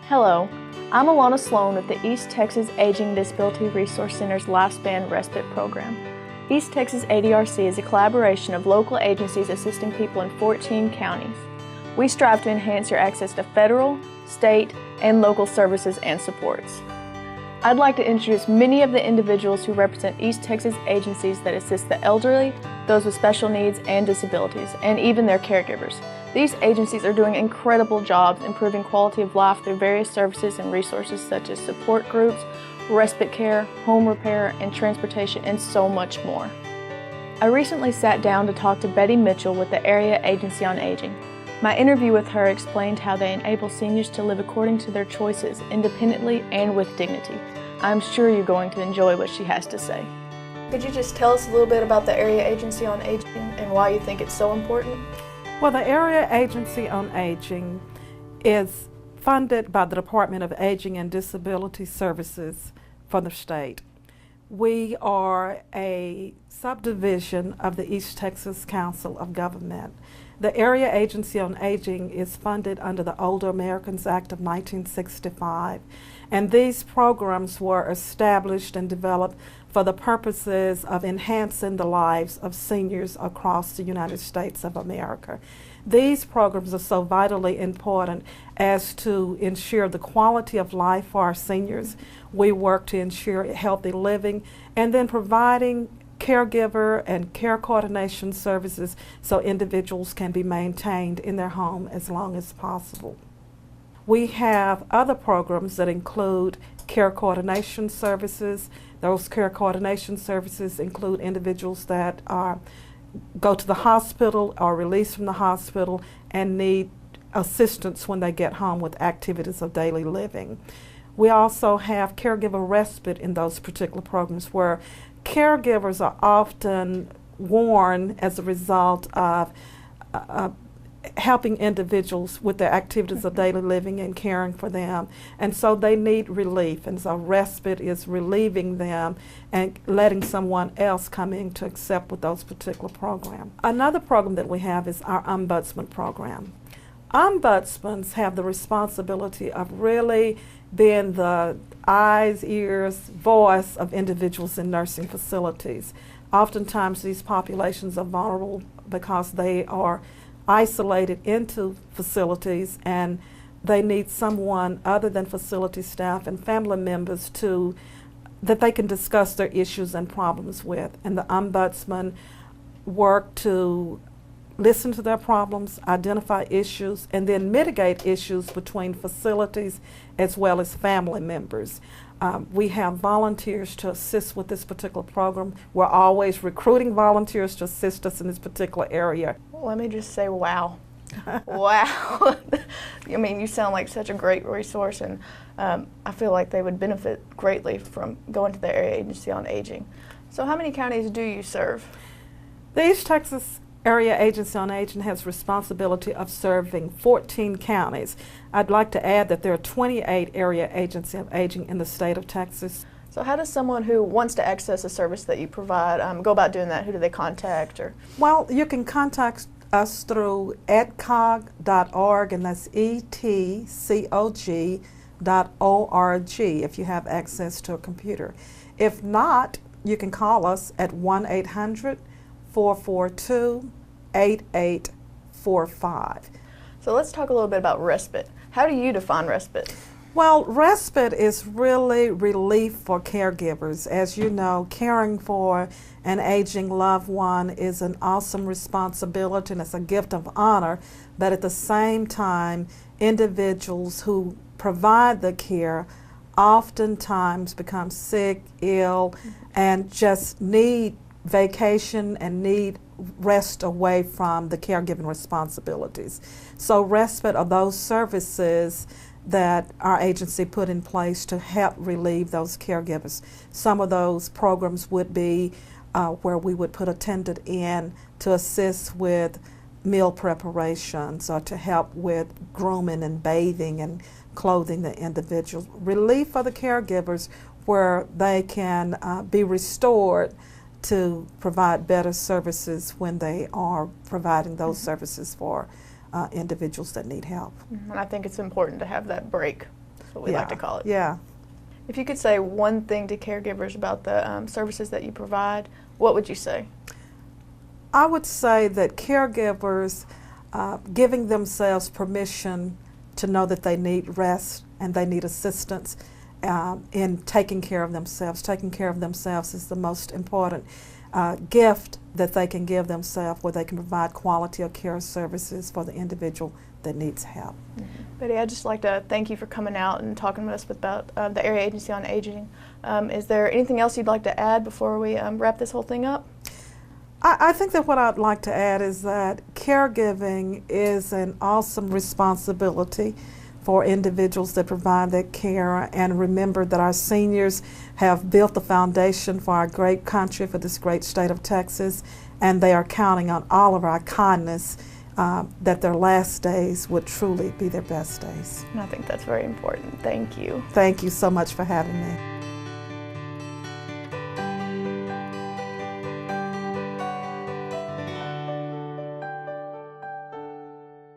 Hello, I'm Alana Sloan with the East Texas Aging Disability Resource Center's Lifespan Respite Program. East Texas ADRC is a collaboration of local agencies assisting people in 14 counties. We strive to enhance your access to federal, state, and local services and supports. I'd like to introduce many of the individuals who represent East Texas agencies that assist the elderly, those with special needs and disabilities, and even their caregivers. These agencies are doing incredible jobs improving quality of life through various services and resources such as support groups, respite care, home repair, and transportation, and so much more. I recently sat down to talk to Betty Mitchell with the Area Agency on Aging. My interview with her explained how they enable seniors to live according to their choices, independently and with dignity. I'm sure you're going to enjoy what she has to say. Could you just tell us a little bit about the Area Agency on Aging and why you think it's so important? Well, the Area Agency on Aging is funded by the Department of Aging and Disability Services for the state. We are a subdivision of the East Texas Council of Government. The Area Agency on Aging is funded under the Older Americans Act of 1965, and these programs were established and developed for the purposes of enhancing the lives of seniors across the United States of America. These programs are so vitally important as to ensure the quality of life for our seniors. We work to ensure healthy living and then providing caregiver and care coordination services so individuals can be maintained in their home as long as possible. We have other programs that include care coordination services. Those care coordination services include individuals that go to the hospital or released from the hospital and need assistance when they get home with activities of daily living. We also have caregiver respite in those particular programs where caregivers are often worn as a result of helping individuals with their activities of daily living and caring for them. And so they need relief. And so respite is relieving them and letting someone else come in to accept with those particular programs. Another program that we have is our ombudsman program. Ombudsmen have the responsibility of really being the eyes, ears, voice of individuals in nursing facilities. Oftentimes these populations are vulnerable because they are isolated into facilities and they need someone other than facility staff and family members that they can discuss their issues and problems with. And the ombudsman work to listen to their problems, identify issues, and then mitigate issues between facilities as well as family members. We have volunteers to assist with this particular program. We're always recruiting volunteers to assist us in this particular area. Let me just say, wow. Wow. I mean, you sound like such a great resource, and I feel like they would benefit greatly from going to the Area Agency on Aging. So how many counties do you serve? The East Texas Area Agency on Aging has responsibility of serving 14 counties. I'd like to add that there are 28 Area Agencies of Aging in the state of Texas. So how does someone who wants to access a service that you provide go about doing that? Who do they contact? Well, you can contact us through ETcog.org, and that's ETcog.org if you have access to a computer. If not, you can call us at 1-800-442-8845. So let's talk a little bit about respite. How do you define respite? Well, respite is really relief for caregivers. As you know, caring for an aging loved one is an awesome responsibility and it's a gift of honor, but at the same time, individuals who provide the care oftentimes become sick, ill, and just need vacation and need rest away from the caregiving responsibilities. So respite are those services that our agency put in place to help relieve those caregivers. Some of those programs would be where we would put attendant in to assist with meal preparations or to help with grooming and bathing and clothing the individuals. Relief for the caregivers where they can be restored to provide better services when they are providing those services for individuals that need help. And I think it's important to have that break. is what we like to call it. Yeah. If you could say one thing to caregivers about the services that you provide, what would you say? I would say that caregivers giving themselves permission to know that they need rest and they need assistance in taking care of themselves. Taking care of themselves is the most important gift that they can give themselves, where they can provide quality of care services for the individual that needs help. Mm-hmm. Betty, I'd just like to thank you for coming out and talking with us about the Area Agency on Aging. Is there anything else you'd like to add before we wrap this whole thing up? I think that what I'd like to add is that caregiving is an awesome responsibility for individuals that provide that care, and remember that our seniors have built the foundation for our great country, for this great state of Texas, and they are counting on all of our kindness that their last days would truly be their best days. And I think that's very important. Thank you. Thank you so much for having me.